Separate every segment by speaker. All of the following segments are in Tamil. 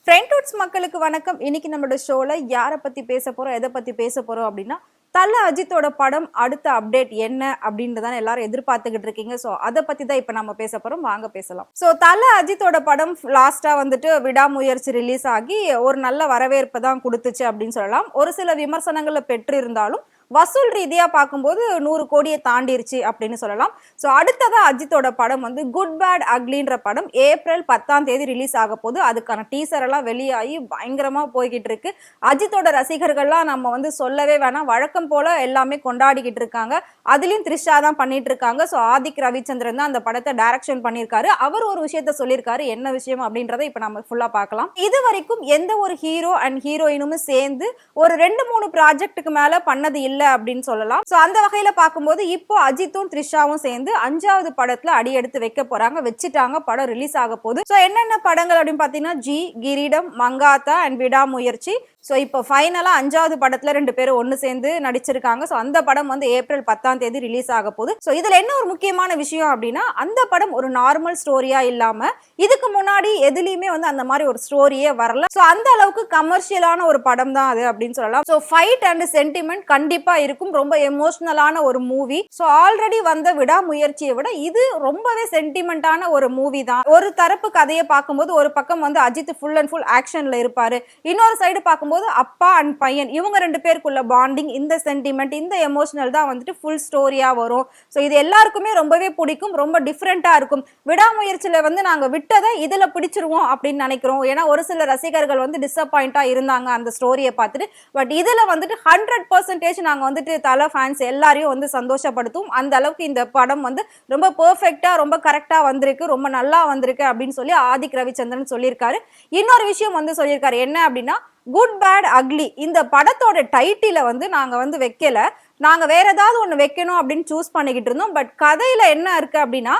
Speaker 1: ஃப்ரெண்ட்வுட்ஸ் மக்களுக்கு வணக்கம். இன்னைக்கு நம்மளோட ஷோல யாரை பத்தி பேச போறோம், எதை பத்தி பேச போறோம் அப்படின்னா, தல அஜித்தோட படம் அடுத்த அப்டேட் என்ன அப்படின்றதான் எல்லாரும் எதிர்பார்த்துக்கிட்டு இருக்கீங்க. ஸோ அதை பத்தி தான் இப்ப நம்ம பேச போறோம். வாங்க பேசலாம். ஸோ தல அஜித்தோட படம் லாஸ்டா வந்துட்டு விடாமுயற்சி ரிலீஸ் ஆகி ஒரு நல்ல வரவேற்பு தான் கொடுத்துச்சு அப்படின்னு சொல்லலாம். ஒரு சில விமர்சனங்களை பெற்று இருந்தாலும் வசூல் ரீதியா பார்க்கும்போது 100 கோடியை தாண்டிருச்சு அப்படின்னு சொல்லலாம். ஸோ அடுத்ததா அஜித்தோட படம் வந்து குட் பேட் அக்லின்ற படம் ஏப்ரல் 10 ரிலீஸ் ஆக போது. அதுக்கான டீசர் எல்லாம் வெளியாகி பயங்கரமா போய்கிட்டு இருக்கு. அஜித்தோட ரசிகர்கள்லாம் நம்ம வந்து சொல்லவே வேணாம், வழக்கம் போல எல்லாமே கொண்டாடிக்கிட்டு இருக்காங்க. அதுலயும் த்ரிஷா தான் பண்ணிட்டு இருக்காங்க. ஸோ ஆதிக் ரவிச்சந்திரன் தான் அந்த படத்தை டைரக்ஷன் பண்ணியிருக்காரு. அவர் ஒரு விஷயத்த சொல்லியிருக்காரு. என்ன விஷயம் அப்படின்றத இப்ப நம்ம ஃபுல்லா பார்க்கலாம். இது வரைக்கும் எந்த ஒரு ஹீரோ அண்ட் ஹீரோயினும் சேர்ந்து ஒரு 2-3 ப்ராஜெக்ட்டுக்கு மேல பண்ணது இல்ல அப்படின்னு சொல்லலாம். சோ அந்த வகையில பாக்கும்போது இப்போ அஜித்தும் த்ரிஷாவும் சேர்ந்து 5வது படத்துல அடி எடுத்து வைக்க போறாங்க, வச்சிட்டாங்க. படம் ரிலீஸ் ஆக போகுது. சோ என்னென்ன படங்கள் அப்படின்னு பாத்தீங்கன்னா ஜி, கிரீடம், மங்காத்தா அண்ட் விடாமுயற்சி. ஸோ இப்போ ஃபைனலா 5வது படத்துல 2 பேரும் ஒன்று சேர்ந்து நடிச்சிருக்காங்க. ஸோ அந்த படம் வந்து ஏப்ரல் 10 ரிலீஸ் ஆக போகுது. ஸோ இதுல என்ன ஒரு முக்கியமான விஷயம் அப்படின்னா, அந்த படம் ஒரு நார்மல் ஸ்டோரியா இல்லாம இதுக்கு முன்னாடி எதுலயுமே வந்து அந்த மாதிரி ஒரு ஸ்டோரியே வரல. ஸோ அந்த அளவுக்கு கமர்ஷியலான ஒரு படம் தான் அது அப்படின்னு சொல்லலாம். ஸோ ஃபைட் அண்ட் சென்டிமெண்ட் கண்டிப்பா இருக்கும். ரொம்ப எமோஷனலான ஒரு மூவி. ஸோ ஆல்ரெடி வந்த விடாமுயற்சியை விட இது ரொம்பவே சென்டிமெண்டான ஒரு மூவி தான். ஒரு தரப்பு கதையை பார்க்கும்போது ஒரு பக்கம் வந்து அஜித் ஃபுல் அண்ட் ஃபுல் ஆக்ஷன்ல இருப்பாரு, இன்னொரு சைடு பார்க்கும்போது அப்பா அண்ட் பையன் இவங்க 2 பேருக்குள்ள பாண்டிங், இந்த சென்டிமெண்ட், இந்த எமோஷனல் தான் வந்துட்டு ஃபுல் ஸ்டோரியா வரும். ஸோ இது எல்லாருக்குமே ரொம்பவே பிடிக்கும், ரொம்ப டிஃப்ரெண்டா இருக்கும். விடாமுயற்சியில வந்து நாங்க விட்டதை இதுல பிடிச்சிருவோம் அப்படின்னு நினைக்கிறோம். ஏன்னா ஒரு சில ரசிகர்கள் வந்து டிசப்பாயிண்டா இருந்தாங்க அந்த ஸ்டோரியை பார்த்துட்டு. பட் இதுல வந்துட்டு 100% நாங்க வந்துட்டு தல ஃபேன்ஸ் எல்லாரையும் வந்து சந்தோஷப்படுத்தும். அந்த அளவுக்கு இந்த படம் வந்து ரொம்ப பெர்ஃபெக்டா, ரொம்ப கரெக்டா வந்திருக்கு, ரொம்ப நல்லா வந்திருக்கு அப்படின்னு சொல்லி ஆதிக் ரவிச்சந்திரன் சொல்லியிருக்காரு. இன்னொரு விஷயம் வந்து சொல்லியிருக்காரு. என்ன அப்படின்னா, குட் பேட் அக்லி இந்த படத்தோட டைட்டில வந்து நாங்க வந்து வைக்கல, நாங்க வேற ஏதாவது ஒண்ணு வைக்கணும் அப்படின்னு சூஸ் பண்ணிக்கிட்டு இருந்தோம். பட் கதையில என்ன இருக்கு அப்படின்னா,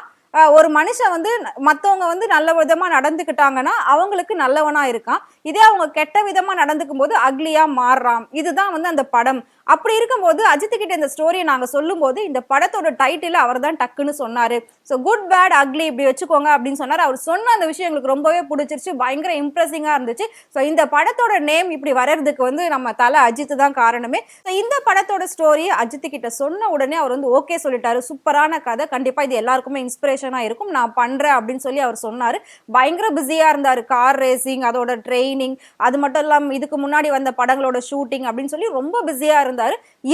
Speaker 1: ஒரு மனுஷன் வந்து மத்தவங்க வந்து நல்ல விதமா நடந்துக்கிட்டாங்கன்னா அவங்களுக்கு நல்லவனா இருக்கான், இதே அவங்க கெட்ட விதமா நடந்துக்கும் போது அக்லியா மாறுறான். இதுதான் வந்து அந்த படம். அப்படி இருக்கும்போது அஜித் கிட்ட இந்த ஸ்டோரியை நாங்க சொல்லும் போது இந்த படத்தோட டைட்டில் அவர் தான் டக்குன்னு சொன்னாரு. ஸோ குட் பேட் அக்லி இப்படி வச்சுக்கோங்க அப்படின்னு சொன்னாரு. அவர் சொன்ன அந்த விஷயம் எங்களுக்கு ரொம்பவே பிடிச்சிருச்சு, பயங்கர இம்ப்ரெசிங்கா இருந்துச்சு. ஸோ இந்த படத்தோட நேம் இப்படி வர்றதுக்கு வந்து நம்ம தல அஜித் தான் காரணமே. இந்த படத்தோட ஸ்டோரி அஜித் கிட்ட சொன்ன உடனே அவர் வந்து ஓகே சொல்லிட்டாரு. சூப்பரான கதை, கண்டிப்பா இது எல்லாருக்குமே இன்ஸ்பிரேஷனா இருக்கும், நான் பண்றேன் அப்படின்னு சொல்லி அவர் சொன்னாரு. பயங்கர பிஸியா இருந்தாரு. கார் ரேசிங், அதோட ட்ரெயினிங், அது மட்டும் இல்லாம இதுக்கு முன்னாடி வந்த படங்களோட ஷூட்டிங் அப்படின்னு சொல்லி ரொம்ப பிஸியா இருந்தாரு.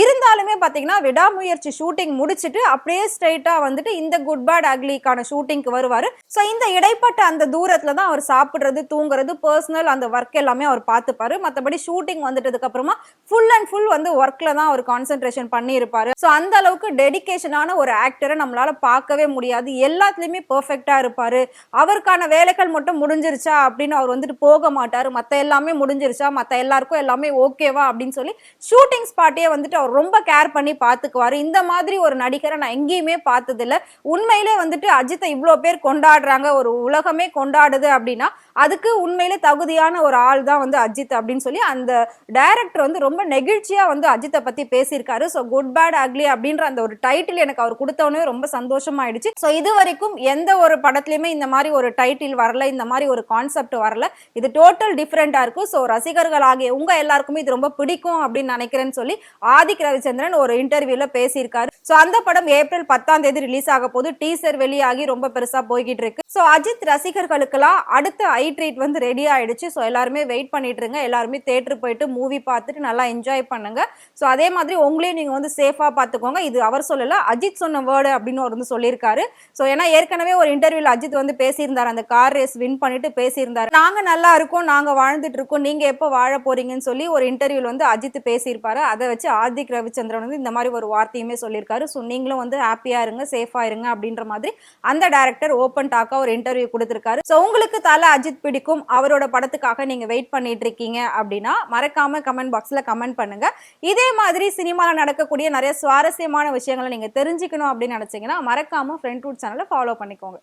Speaker 1: இருந்தாலுமே பாத்தீங்கன்னா விடாமுயற்சி ஷூட்டிங் முடிச்சிட்டு அப்படியே ஸ்ட்ரைட்டா வந்துட்டு இந்த குட் பேட் அக்லிக்கான ஷூட்டிங்க்கு வருவாரு. சோ இந்த இடைப்பட்ட அந்த தூரத்துல தான் அவர் சாப்பிடுறது, தூங்குறது, பர்சனல் அந்த ஒர்க் எல்லாமே அவர் பார்த்துப்பாரு. மத்தபடி ஷூட்டிங் வந்துட்டதுக்கு அப்புறமா ஃபுல் அண்ட் ஃபுல் வந்து ஒர்க்ல தான் அவர் கான்சென்ட்ரேஷன் பண்ணி இருப்பாரு. சோ அந்த அளவுக்கு டெடிகேஷனான ஒரு ஆக்டரை நம்மளால பார்க்கவே முடியாது. எல்லாத்துலயுமே பெர்ஃபெக்டா இருப்பாரு. அவருக்கான வேலைகள் மட்டும் முடிஞ்சிருச்சா அப்படின்னு அவர் வந்துட்டு போக மாட்டாரு. மத்த எல்லாமே முடிஞ்சிருச்சா, மத்த எல்லாருக்கும் எல்லாமே ஓகேவா அப்படின்னு சொல்லி ஷூட்டிங் ஸ்பாட்டே வந்துட்டு அவர் ரொம்ப கேர் பண்ணி பாத்துக்குவாரு. இந்த மாதிரி ஒரு நடிகரை நான் எங்கேயுமே பார்த்தது இல்ல. உண்மையிலே வந்துட்டு அஜித்தை இவ்வளோ பேர் கொண்டாடுறாங்க, ஒரு உலகமே கொண்டாடுது அப்படின்னா அதுக்கு உண்மையிலே தகுதியான ஒரு ஆள் தான் வந்து அஜித் அப்படின்னு சொல்லி அந்த டைரக்டர் வந்து ரொம்ப நெகிழ்ச்சியா வந்து அஜித்தை பத்தி பேசியிருக்காரு. ஸோ குட் பேட் அக்லி அப்படின்ற அந்த ஒரு டைட்டில் எனக்கு அவர் கொடுத்தவனே ரொம்ப சந்தோஷமாயிடுச்சு. ஸோ இது வரைக்கும் எந்த ஒரு படத்துலயுமே இந்த மாதிரி ஒரு டைட்டில் வரல, இந்த மாதிரி ஒரு கான்செப்ட் வரல. இது டோட்டல் டிஃப்ரெண்டா இருக்கும். ஸோ ரசிகர்கள் ஆகிய உங்க எல்லாருக்குமே இது ரொம்ப பிடிக்கும் அப்படின்னு நினைக்கிறேன்னு சொல்லி ஆதிக் ரவிச்சந்திரன் ஒரு இன்டர்வியூல பேசியிருக்காரு. சோ அந்த படம் ஏப்ரல் 10 ரிலீஸ் ஆக போது. டீசர் வெளியாகி ரொம்ப பெருசா போய்கிட்டு இருக்கு. சோ அஜித் ரசிகர்களுக்கெல்லாம் அடுத்த ஐ ட்ரீட் வந்து ரெடி ஆயிடுச்சு. சோ எல்லாருமே வெயிட் பண்ணிட்டு இருங்க. எல்லாருமே தியேட்டர் போயிட்டு மூவி பார்த்துட்டு நல்லா என்ஜாய் பண்ணுங்க. சோ அதே மாதிரி உங்களையும் நீங்க வந்து சேஃபா பாத்துக்கோங்க. இது அவர் சொல்லல, அஜித் சொன்ன வேர்டு அப்படின்னு அவர் வந்து சொல்லியிருக்காரு. சோ ஏன்னா ஏற்கனவே ஒரு இன்டர்வியூல அஜித் வந்து பேசியிருந்தாரு, அந்த கார் ரேஸ் வின் பண்ணிட்டு பேசியிருந்தாரு, நாங்க நல்லா இருக்கோம், நாங்க வாழ்ந்துட்டு இருக்கோம், நீங்க எப்போ வாழ போறீங்கன்னு சொல்லி ஒரு இன்டர்வியூல வந்து அஜித் பேசியிருப்பாரு. அதை வச்சு ஆதிக் ரவிச்சந்திரன் வந்து இந்த மாதிரி ஒரு வார்த்தையுமே சொல்லியிருக்காரு. ஸோ நீங்களும் வந்து ஹாப்பியா இருங்க, சேஃபா இருங்க அப்படின்ற மாதிரி அந்த டைரக்டர் ஓப்பன் டாக்கா ஒரு இன்டர்வியூ கொடுத்திருக்காரு. ஸோ உங்களுக்கு தல அஜித் பிடிக்கும், அவரோட படத்துக்காக நீங்க வெயிட் பண்ணிட்டு இருக்கீங்க அப்படின்னா மறக்காம கமெண்ட் பாக்ஸ்ல கமெண்ட் பண்ணுங்க. இதே மாதிரி சினிமால நடக்கக்கூடிய நிறைய சுவாரஸ்யமான விஷயங்களை நீங்க தெரிஞ்சுக்கணும் அப்படின்னு நினைச்சீங்கன்னா மறக்காம ஃப்ரெண்ட்வுட் சேனலை ஃபாலோ பண்ணிக்கோங்க.